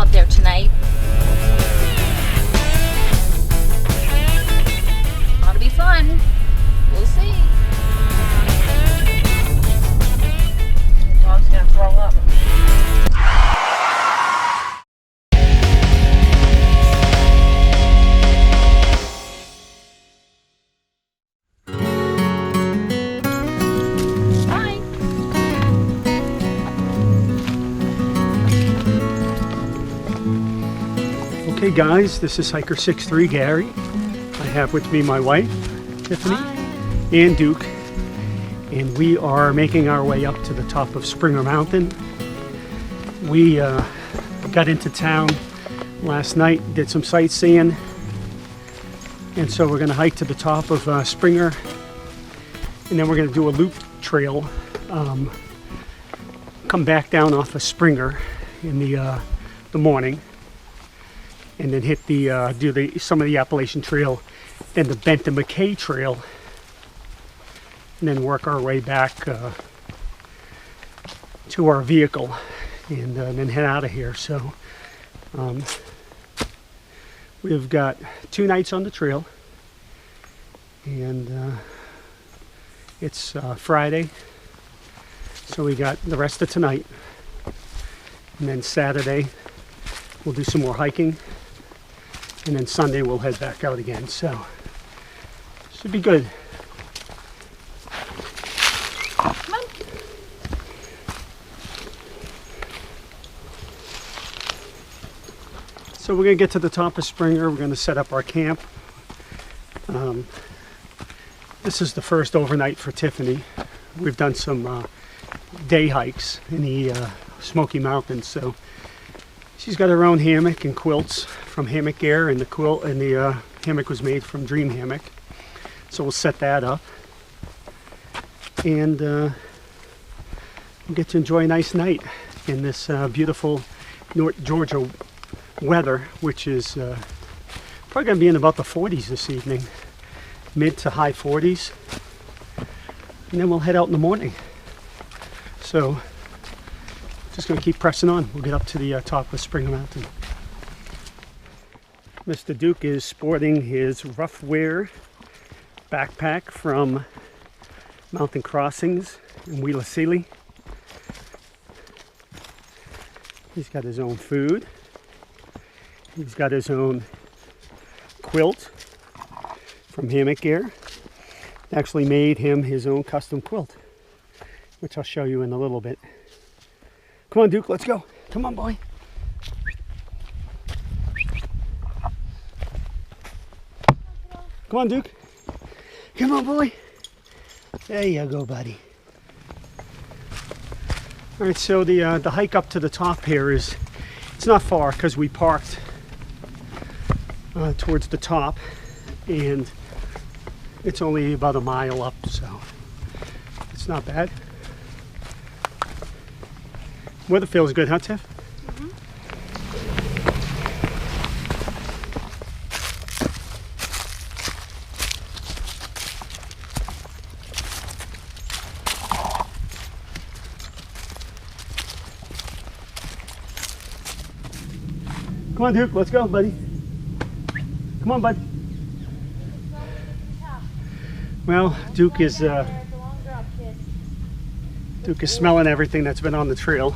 up there tonight. Ought to be fun. We'll see. The dog's gonna throw up. Okay guys, this is Hiker 63 Gary. I have with me my wife, Tiffany, and Duke, and we are making our way up to the top of Springer Mountain. We got into town last night, did some sightseeing, and so we're going to hike to the top of Springer, and then we're going to do a loop trail, come back down off of Springer in the morning, and then hit the some of the Appalachian Trail, then the Benton Mackaye Trl, and then work our way back to our vehicle, and then head out of here. So we've got 2 nights on the trail, and it's Friday, so we got the rest of tonight, and then Saturday we'll do some more hiking, and then Sunday we'll head back out again. So should be good. Come on. So we're going to get to the top of Springer. We're going to set up our camp. This is the first overnight for Tiffany. We've done some day hikes in the Smoky Mountains, so she's got her own hammock and quilts from Hammock Gear, and the hammock was made from Dream Hammock. So we'll set that up, and we'll get to enjoy a nice night in this beautiful North Georgia weather, which is probably going to be in about the 40s this evening, mid to high 40s, and then we'll head out in the morning. So just going to keep pressing on. We'll get up to the top of Springer Mountain. Mr. Duke is sporting his rough wear backpack from Mountain Crossings in Wheeler Sealy. He's got his own food. He's got his own quilt from Hammock Gear. Actually made him his own custom quilt, which I'll show you in a little bit. Come on, Duke, let's go. Come on, boy. Come on, Duke. Come on, boy. There you go, buddy. All right, so the hike up to the top here it's not far, because we parked towards the top, and it's only about a mile up, so it's not bad. Weather feels good, huh, Tiff? Mm-hmm. Come on, Duke, let's go, buddy. Come on, bud. Well, Duke is smelling everything that's been on the trail.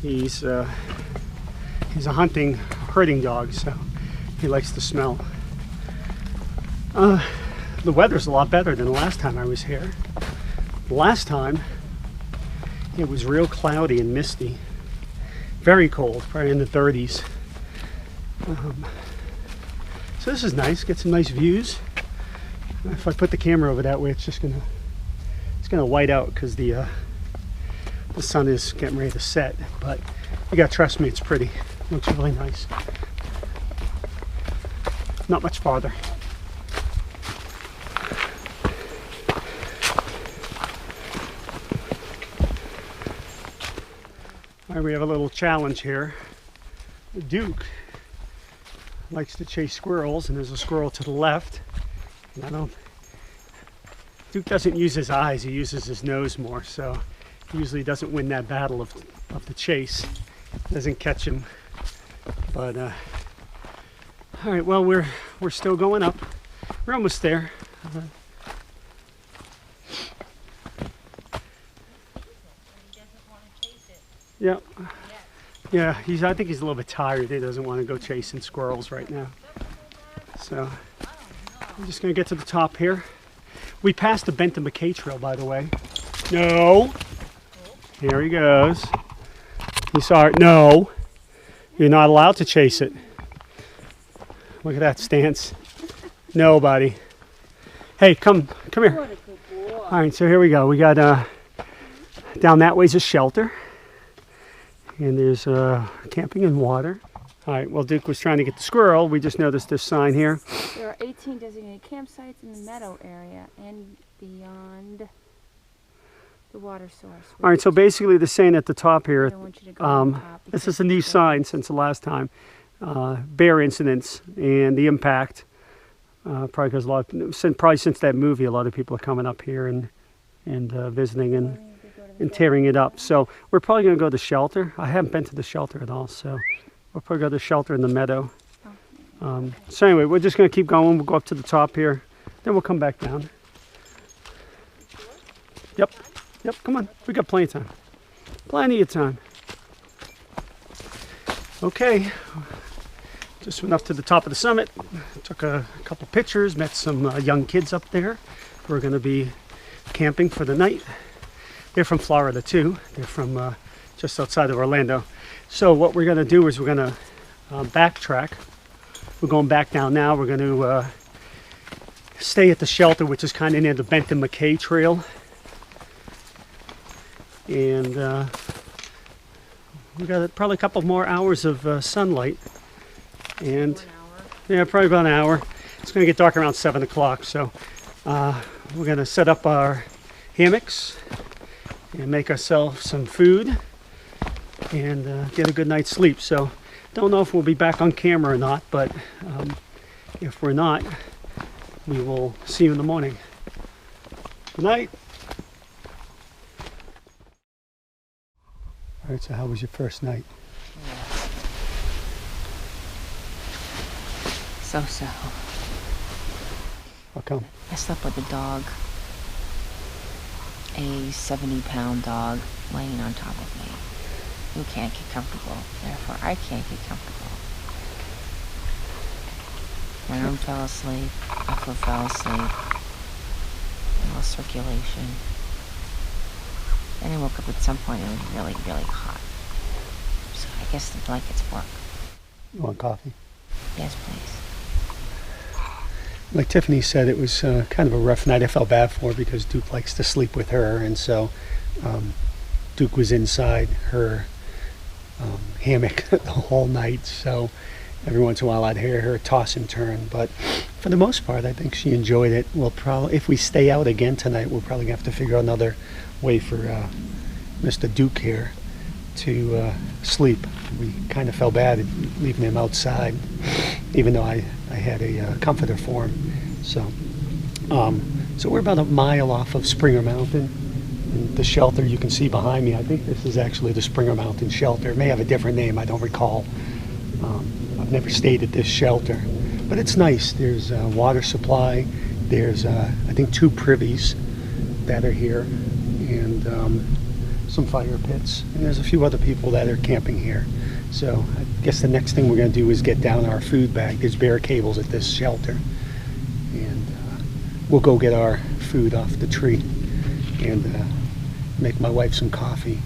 He's a herding dog, so he likes the smell. The weather's a lot better than the last time I was here. Last time it was real cloudy and misty, very cold, probably in the 30s. So this is nice. Get some nice views. If I put the camera over that way, it's gonna white out because the sun is getting ready to set. But you gotta trust me, it's pretty. Looks really nice. Not much farther. All right, we have a little challenge here. Duke likes to chase squirrels, and there's a squirrel to the left. And Duke doesn't use his eyes, he uses his nose more, so he usually doesn't win that battle of the chase. Doesn't catch him But all right, well, we're still going up. We're almost there. Yeah. Yeah, I think he's a little bit tired. He doesn't want to go chasing squirrels right now. So I'm just going to get to the top here. We passed the Benton Mackaye Trl, by the way. No. Here he goes. You saw it. No. You're not allowed to chase it. Look at that stance. No, buddy. Hey, come here. All right, so here we go. We got down that way's a shelter. And there's camping and water. All right, well, Duke was trying to get the squirrel. We just noticed this sign here. There are 18 designated campsites in the meadow area and beyond the water source. All right, so basically the saying at the top here, I don't want you to go on top this is a new sign since the last time. Bear incidents and the impact. Probably because probably since that movie, a lot of people are coming up here and visiting and tearing it up. So we're probably going to go to the shelter. I haven't been to the shelter at all, so we'll probably go to the shelter in the meadow. So anyway, we're just going to keep going. We'll go up to the top here, then we'll come back down. Yep, come on. We got plenty of time. Plenty of time. Okay, just went up to the top of the summit. Took a couple pictures, met some young kids up there who are going to be camping for the night. They're from Florida too. They're from just outside of Orlando. So what we're going to do is we're going to backtrack. We're going back down now. We're going to stay at the shelter, which is kind of near the Benton Mackaye Trl. And we got probably a couple more hours of sunlight. And yeah, probably about an hour. It's going to get dark around 7 o'clock. So we're going to set up our hammocks and make ourselves some food and get a good night's sleep. So don't know if we'll be back on camera or not, but if we're not, we will see you in the morning. Good night. All right, so how was your first night? So. How come? I slept with a dog. A 70-pound dog laying on top of me. Who can't get comfortable. Therefore, I can't get comfortable. My arm fell asleep. My foot fell asleep. Lost circulation. Then I woke up at some point and it was really, really hot. So I guess the blankets work. You want coffee? Yes, please. Like Tiffany said, it was kind of a rough night. I felt bad for her because Duke likes to sleep with her, and so Duke was inside her hammock the whole night. So every once in a while I'd hear her toss and turn, but for the most part I think she enjoyed it. We'll probably, if we stay out again tonight, we'll probably have to figure out another way for Mr. Duke here to sleep. We kind of felt bad leaving him outside, even though I had a comforter for him. So we're about a mile off of Springer Mountain. And the shelter you can see behind me, I think this is actually the Springer Mountain shelter. It may have a different name, I don't recall. I've never stayed at this shelter, but it's nice. There's a water supply. There's I think 2 privies that are here, and some fire pits, and there's a few other people that are camping here. So I guess the next thing we're going to do is get down our food bag. There's bare cables at this shelter, and we'll go get our food off the tree and make my wife some coffee.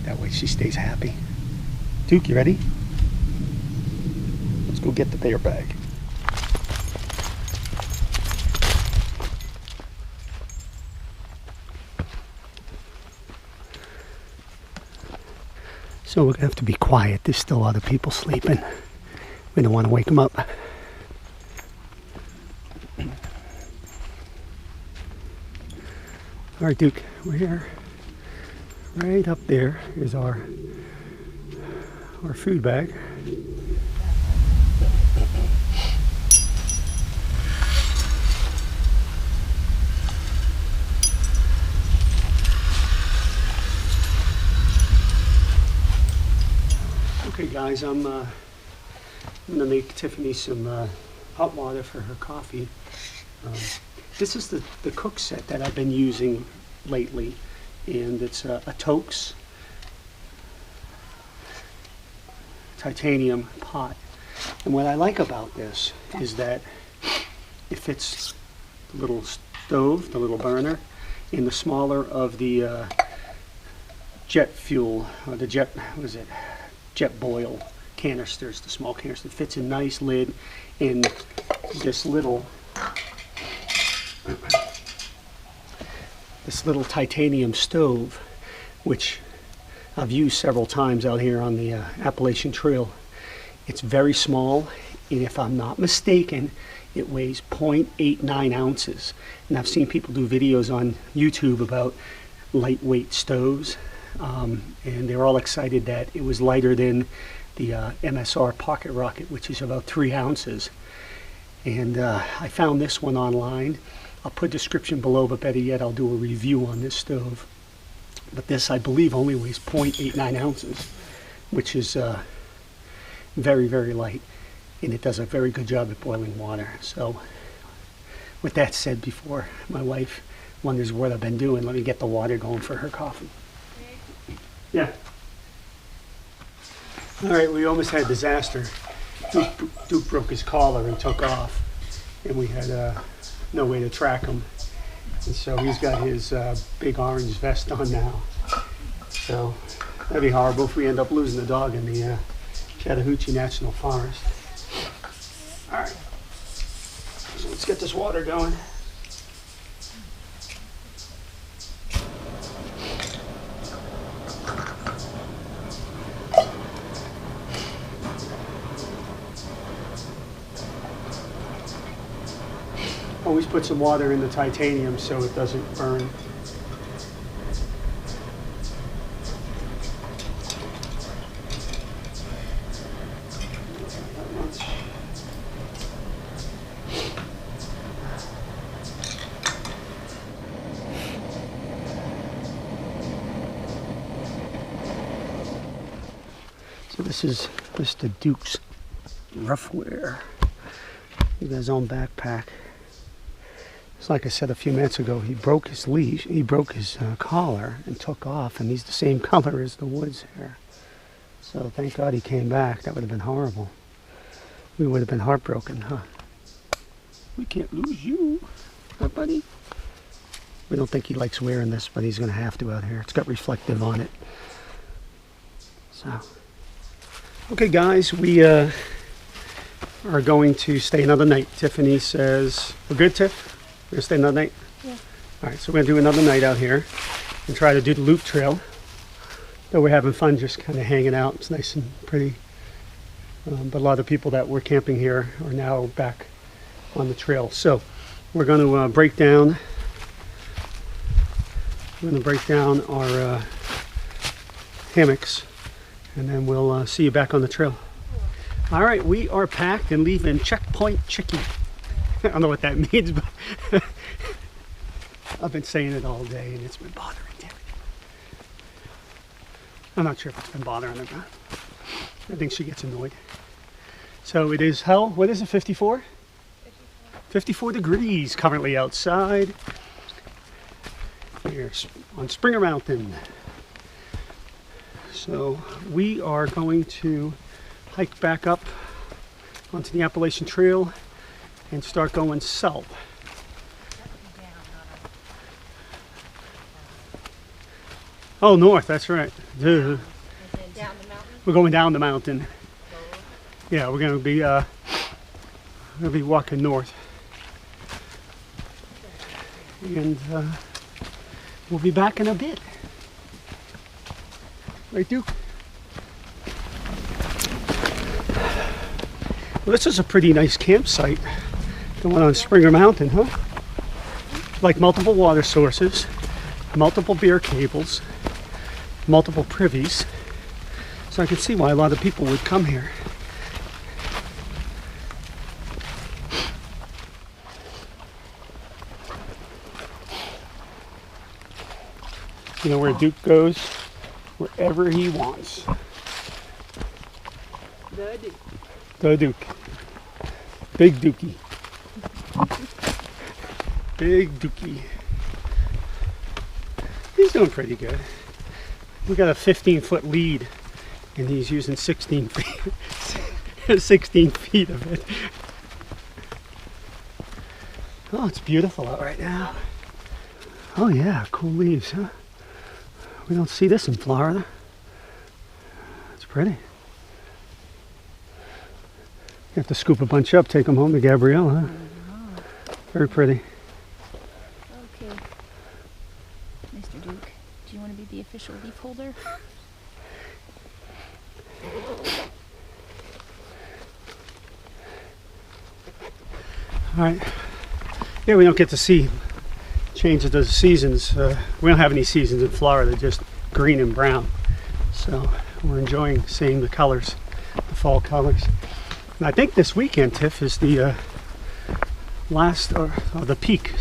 That way she stays happy. Duke, you ready? Let's go get the bear bag. So we're going to have to be quiet. There's still other people sleeping. We don't want to wake them up. All right, Duke, we're here. Right up there is our food bag. Okay, guys, I'm I'm going to make Tiffany some hot water for her coffee. This is the cook set that I've been using lately, and it's a Toaks titanium pot. And what I like about this is that it fits the little stove, the little burner, in the smaller of the jet fuel, or the jet, what is it, jet boil canisters, the small canister. It fits a nice lid in this little titanium stove, which I've used several times out here on the Appalachian Trail. It's very small, and if I'm not mistaken, it weighs 0.89 ounces. And I've seen people do videos on YouTube about lightweight stoves, and they're all excited that it was lighter than the MSR Pocket Rocket, which is about 3 ounces. And I found this one online. I'll put a description below, but better yet, I'll do a review on this stove. But this, I believe, only weighs 0.89 ounces, which is very, very light. And it does a very good job at boiling water. So with that said, before my wife wonders what I've been doing, let me get the water going for her coffee. Yeah. All right, we almost had a disaster. Duke broke his collar and took off, and we had no way to track him. And so he's got his big orange vest on now. So that'd be horrible if we end up losing the dog in the Chattahoochee National Forest. All right, so let's get this water going. Always put some water in the titanium so it doesn't burn. So this is Mr. Duke's Roughwear. He got his own backpack. It's like I said a few minutes ago, he broke his leash, he broke his collar and took off, and he's the same color as the woods here. So thank God he came back. That would have been horrible. We would have been heartbroken, huh? We can't lose you, huh, buddy? We don't think he likes wearing this, but he's going to have to out here. It's got reflective on it. So, okay guys, we are going to stay another night. Tiffany says, we're good, Tiff? We're going to stay another night? Yeah. All right, so we're going to do another night out here and try to do the loop trail. Though we're having fun just kind of hanging out. It's nice and pretty. But a lot of people that were camping here are now back on the trail. So we're going to break down. We're going to break down our hammocks, and then we'll see you back on the trail. All right, we are packed and leaving Checkpoint Chicken. I don't know what that means, but I've been saying it all day and it's been bothering Tiffany. I'm not sure if it's been bothering her, but I think she gets annoyed. So it is how? What is it, 54? 54 degrees currently outside. Here on Springer Mountain. So we are going to hike back up onto the Appalachian Trail and start going south. Oh, north, that's right. Duh. We're going down the mountain. Yeah, we're going to be walking north. And we'll be back in a bit. Right, Duke? Well, this is a pretty nice campsite. The one on Springer Mountain, huh? Like multiple water sources, multiple beer cables, multiple privies. So I can see why a lot of people would come here. You know where Duke goes? Wherever he wants. Go Duke. Big Dookie. Big Dookie. He's doing pretty good. We got a 15-foot lead, and he's using 16 feet, 16 feet of it. Oh, it's beautiful out right now. Oh yeah, cool leaves, huh? We don't see this in Florida. It's pretty. You have to scoop a bunch up, take them home to Gabrielle, huh? Very pretty. Okay. Mr. Duke, do you want to be the official leaf holder? All right. Yeah, we don't get to see changes of the seasons. We don't have any seasons in Florida, just green and brown. So we're enjoying seeing the colors, the fall colors. And I think this weekend, Tiff, is the last, or the peak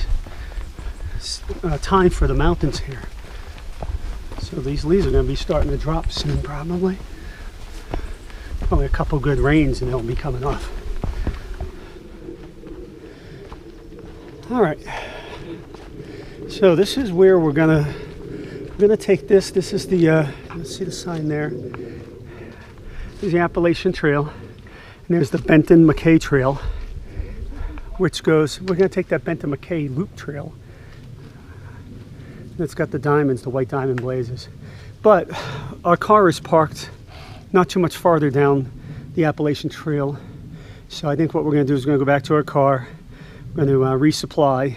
time for the mountains here. So these leaves are going to be starting to drop soon, probably. Probably a couple good rains and they'll be coming off. All right. So this is where we're gonna take this. This is the let's see the sign there. There's the Appalachian Trail, and there's the Benton Mackaye Trl, which goes. We're gonna take that Benton Mackaye Loop Trail. It's got the diamonds, the white diamond blazes. But our car is parked not too much farther down the Appalachian Trail. So I think what we're gonna do is we're gonna go back to our car. We're going to resupply,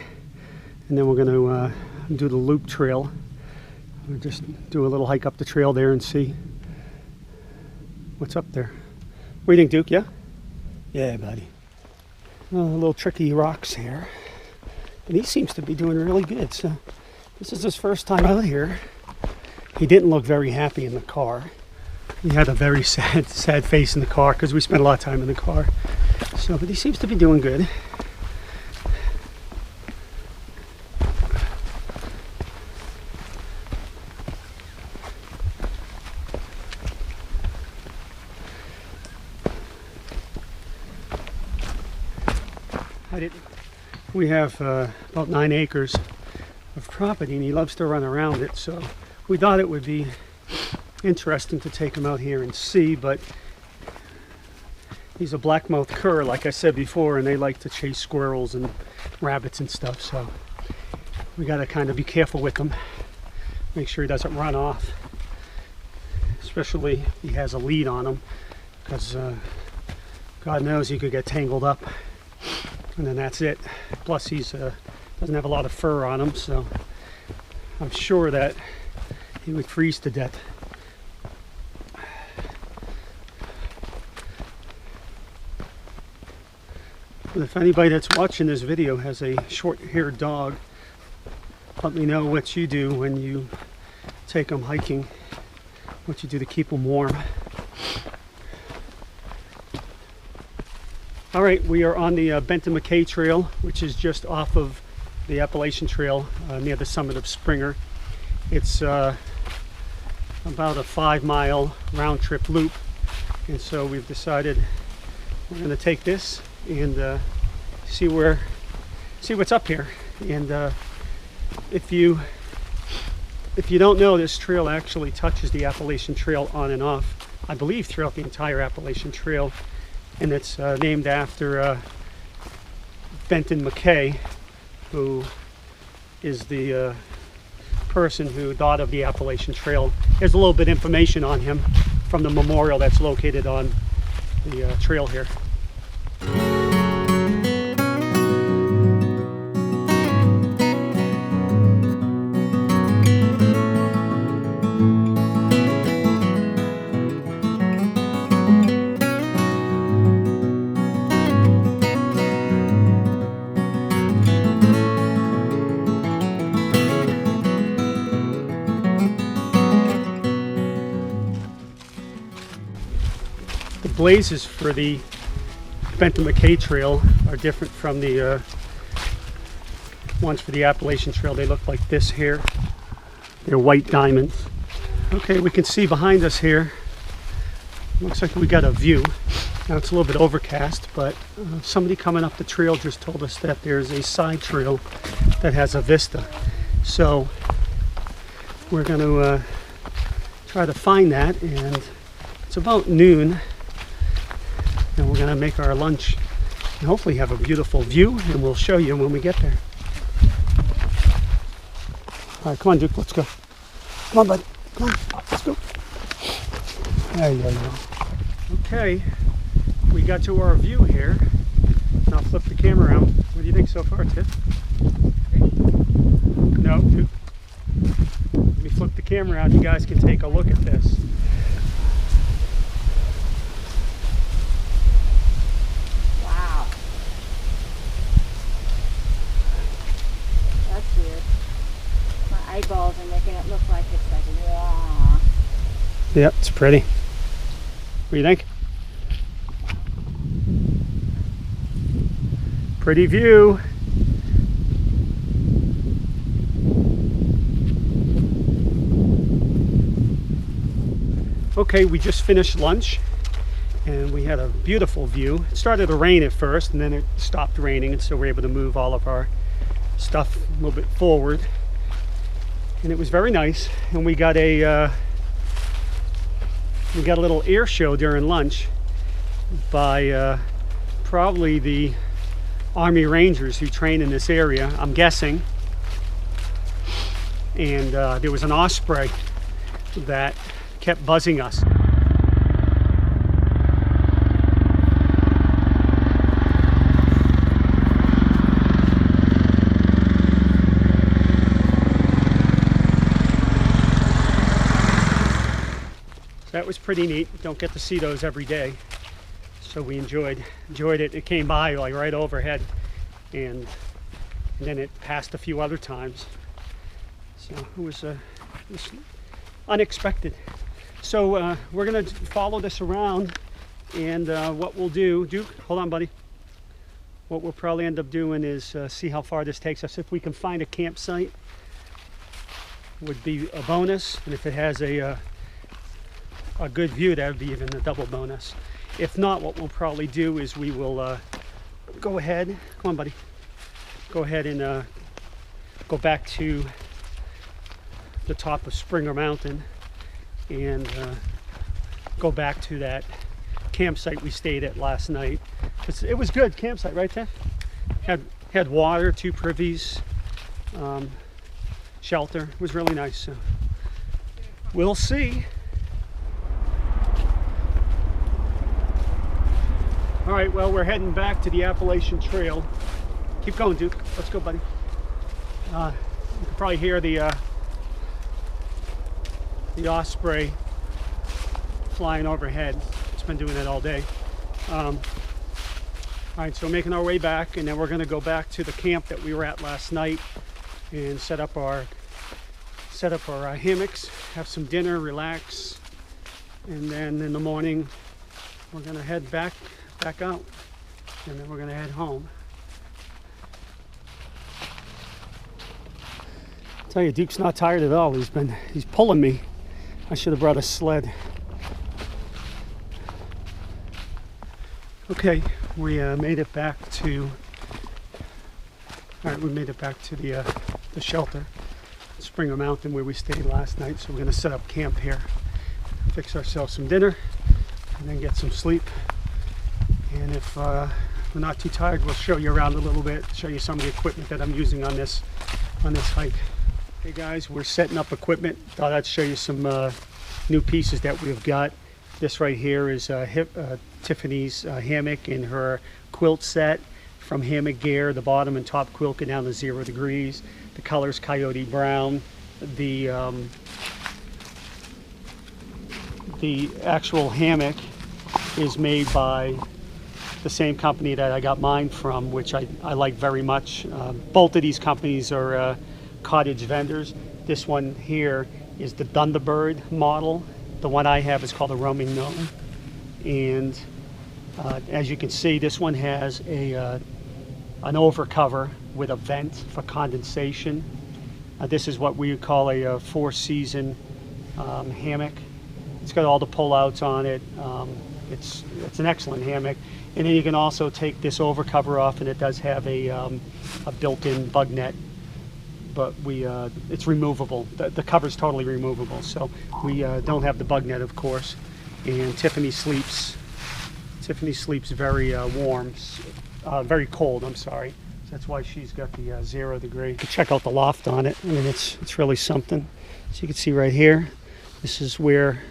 and then we're going to do the loop trail. We'll just do a little hike up the trail there and see what's up there. What do you think, Duke? Yeah? Yeah, buddy. A little tricky rocks here. And he seems to be doing really good. So this is his first time out here. He didn't look very happy in the car. He had a very sad face in the car because we spent a lot of time in the car. So, but he seems to be doing good. We have about 9 acres of property, and he loves to run around it, so we thought it would be interesting to take him out here and see. But he's a black-mouthed cur, like I said before, and they like to chase squirrels and rabbits and stuff, so we got to kind of be careful with him, make sure he doesn't run off, especially if he has a lead on him, because God knows he could get tangled up. And then that's it. Plus he's doesn't have a lot of fur on him, so I'm sure that he would freeze to death. But if anybody that's watching this video has a short-haired dog, let me know what you do when you take them hiking, what you do to keep them warm. All right, we are on the Benton Mackaye Trail, which is just off of the Appalachian Trail near the summit of Springer. It's about a 5-mile round-trip loop, and so we've decided we're going to take this and see what's up here. And if you don't know, this trail actually touches the Appalachian Trail on and off, I believe, throughout the entire Appalachian Trail. And it's named after Benton Mackaye, who is the person who thought of the Appalachian Trail. There's a little bit of information on him from the memorial that's located on the trail here. Blazes for the Benton Mackaye Trail are different from the ones for the Appalachian Trail. They look like this here. They're white diamonds. Okay, we can see behind us here, looks like we got a view. Now it's a little bit overcast, but somebody coming up the trail just told us that there's a side trail that has a vista. So we're going to try to find that, and it's about noon, and we're going to make our lunch and hopefully have a beautiful view, and we'll show you when we get there. All right, come on, Duke, let's go. Come on, bud. Come on, let's go. There you go. Okay, we got to our view here. And I'll flip the camera around. What do you think so far, Tiff? No, Duke. Let me flip the camera around. You guys can take a look at this. Wow. That's weird. My eyeballs are making it look like it's like, wow. Yep, it's pretty. What do you think? Pretty view. Okay, we just finished lunch and we had a beautiful view. It started to rain at first and then it stopped raining, and so we're able to move all of our stuff a little bit forward. And it was very nice, and we got a little air show during lunch by probably the Army Rangers who train in this area, I'm guessing. And there was an osprey that kept buzzing us. That was pretty neat. Don't get to see those every day, so we enjoyed it. It came by like right overhead, and then it passed a few other times, so it was unexpected. So we're gonna follow this around, and what we'll do, Duke, hold on, buddy. What we'll probably end up doing is see how far this takes us. If we can find a campsite, would be a bonus, and if it has a good view, that would be even a double bonus. If not, what we'll probably do is we will go ahead, come on buddy, go ahead and go back to the top of Springer Mountain and go back to that campsite we stayed at last night. It was good campsite, right, Tiff? Had water, 2 privies, shelter. It was really nice. So we'll see. All right, well, we're heading back to the Appalachian Trail. Keep going, Duke. Let's go, buddy. You can probably hear the osprey flying overhead. It's been doing it all day. All right, so we're making our way back, and then we're going to go back to the camp that we were at last night and set up our hammocks, have some dinner, relax, and then in the morning we're going to head back out, and then we're going to head home. I tell you, Duke's not tired at all. He's pulling me. I should have brought a sled. Okay, we made it back to. All right, we made it back to the shelter, Springer Mountain, where we stayed last night. So we're going to set up camp here, fix ourselves some dinner, and then get some sleep. And if we're not too tired, we'll show you around a little bit, show you some of the equipment that I'm using on this hike. Hey guys, we're setting up equipment. Thought I'd show you some new pieces that we've got. This right here is Tiffany's hammock and her quilt set from Hammock Gear. The bottom and top quilt go down to 0 degrees. The color's coyote brown. The actual hammock is made by the same company that I got mine from, which I like very much. Both of these companies are cottage vendors. This one here is the Thunderbird model. The one I have is called a roaming gnome. And as you can see, this one has an overcover with a vent for condensation. This is what we would call a 4-season hammock. It's got all the pullouts on it. it's an excellent hammock. And then you can also take this over cover off, and it does have a built-in bug net, but it's removable. The cover's totally removable, so we don't have the bug net, of course. And Tiffany sleeps very warm, very cold, I'm sorry. So that's why she's got the 0 degree. Check out the loft on it. I mean, it's really something. So you can see right here, this is where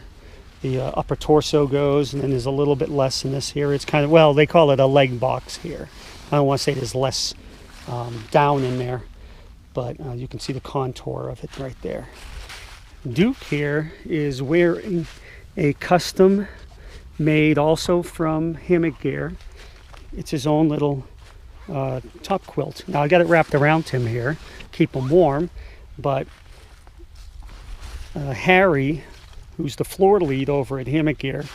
the upper torso goes, and then there's a little bit less in this here. It's kind of, well, they call it a leg box here. I don't want to say there's less down in there, but you can see the contour of it right there. Duke here is wearing a custom made also from Hammock Gear. It's his own little top quilt. Now I got it wrapped around him here, keep him warm, but Harry, who's the floor lead over at Hammock Gear,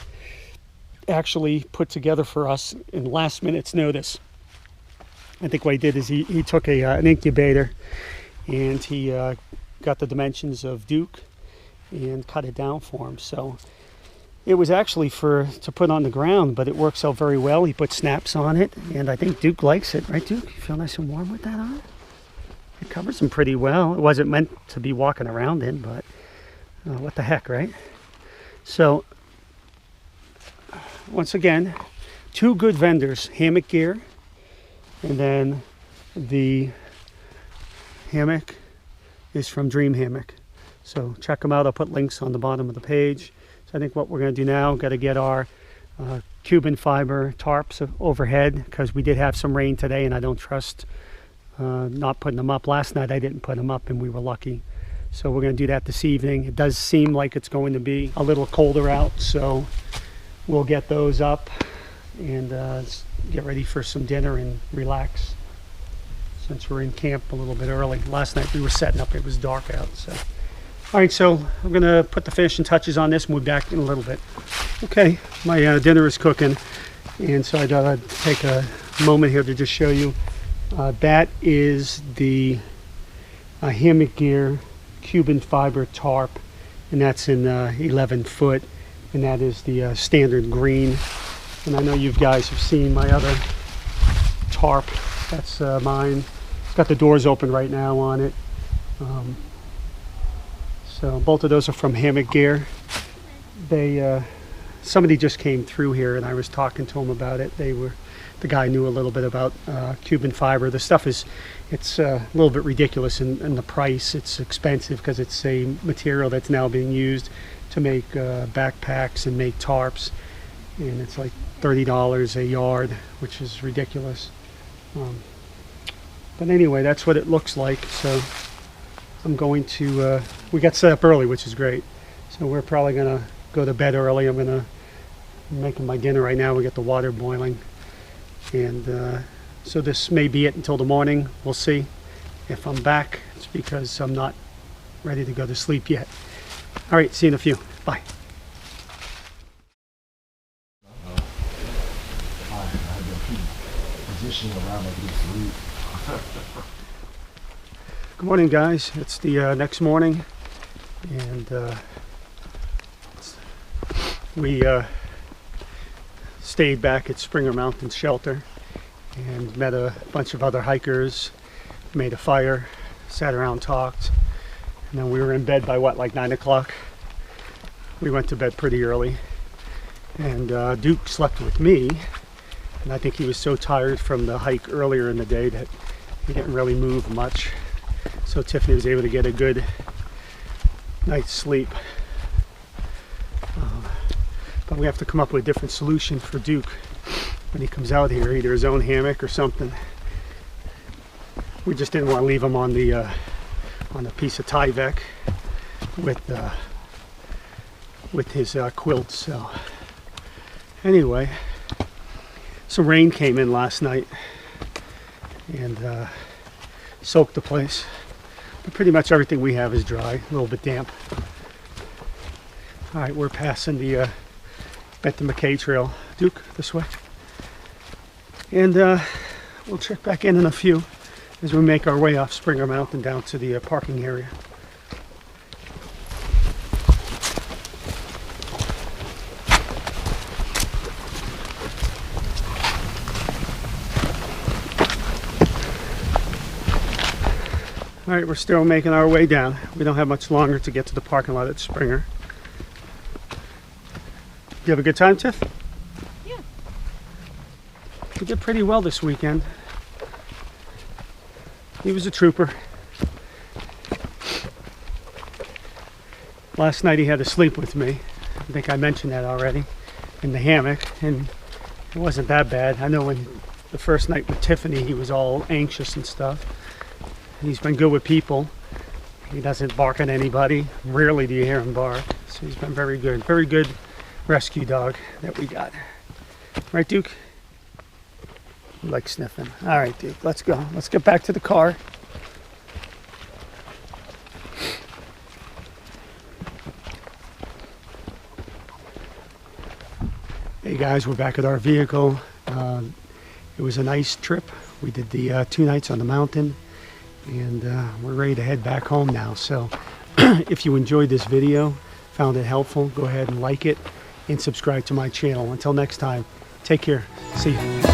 actually put together for us in last minute's notice. I think what he did is he took an incubator, and he got the dimensions of Duke and cut it down for him. So it was actually to put on the ground, but it works out very well. He put snaps on it, and I think Duke likes it. Right, Duke? You feel nice and warm with that on? It covers him pretty well. It wasn't meant to be walking around in, but what the heck, right? So, once again, 2 good vendors, Hammock Gear, and then the hammock is from Dream Hammock. So check them out. I'll put links on the bottom of the page. So I think what we're going to do now, got to get our Cuban fiber tarps overhead, because we did have some rain today, and I don't trust not putting them up. Last night I didn't put them up, and we were lucky. So we're going to do that this evening. It does seem like it's going to be a little colder out, so we'll get those up and get ready for some dinner and relax, since we're in camp a little bit early. Last night we were setting up, it was dark out. So, all right, so I'm going to put the finishing touches on this and we'll be back in a little bit. Okay, my dinner is cooking, and so I thought I'd take a moment here to just show you. That is the Hammock Gear Cuban fiber tarp, and that's in 11 foot, and that is the standard green. And I know you guys have seen my other tarp. That's mine. It's got the doors open right now on it. So both of those are from Hammock Gear. Somebody just came through here, and I was talking to them about it. The guy knew a little bit about Cuban fiber. The stuff it's a little bit ridiculous in the price. It's expensive because it's a material that's now being used to make backpacks and make tarps, and it's like $30 a yard, which is ridiculous. But anyway, that's what it looks like. So I'm going to we got set up early, which is great, so we're probably gonna go to bed early. I'm making my dinner right now. We got the water boiling, and so this may be it until the morning. We'll see. If I'm back, it's because I'm not ready to go to sleep yet. All right, see you in a few. Bye. Good morning, guys. It's the next morning, and we stayed back at Springer Mountain Shelter and met a bunch of other hikers, made a fire, sat around, talked, and then we were in bed by like 9 o'clock. We went to bed pretty early, and Duke slept with me, and I think he was so tired from the hike earlier in the day that he didn't really move much, so Tiffany was able to get a good night's sleep. But we have to come up with a different solution for Duke when he comes out here, either his own hammock or something. We just didn't want to leave him on the piece of Tyvek with his quilt. So anyway, some rain came in last night and soaked the place, but pretty much everything we have is dry, a little bit damp. All right, we're passing the Benton Mackaye Trl. Duke, this way. And we'll check back in a few as we make our way off Springer Mountain down to the parking area. All right, we're still making our way down. We don't have much longer to get to the parking lot at Springer. You have a good time, Tiff? Yeah. He did pretty well this weekend. He was a trooper. Last night he had to sleep with me. I think I mentioned that already, in the hammock, and it wasn't that bad. I know when the first night with Tiffany, he was all anxious and stuff. He's been good with people. He doesn't bark at anybody. Rarely do you hear him bark. So he's been very good. Very good rescue dog that we got. Right, Duke? You like sniffing. All right, Duke, let's go. Let's get back to the car. Hey guys, we're back at our vehicle. It was a nice trip. We did the 2 nights on the mountain, and we're ready to head back home now. So if you enjoyed this video, found it helpful, go ahead and like it and subscribe to my channel. Until next time, take care. See you.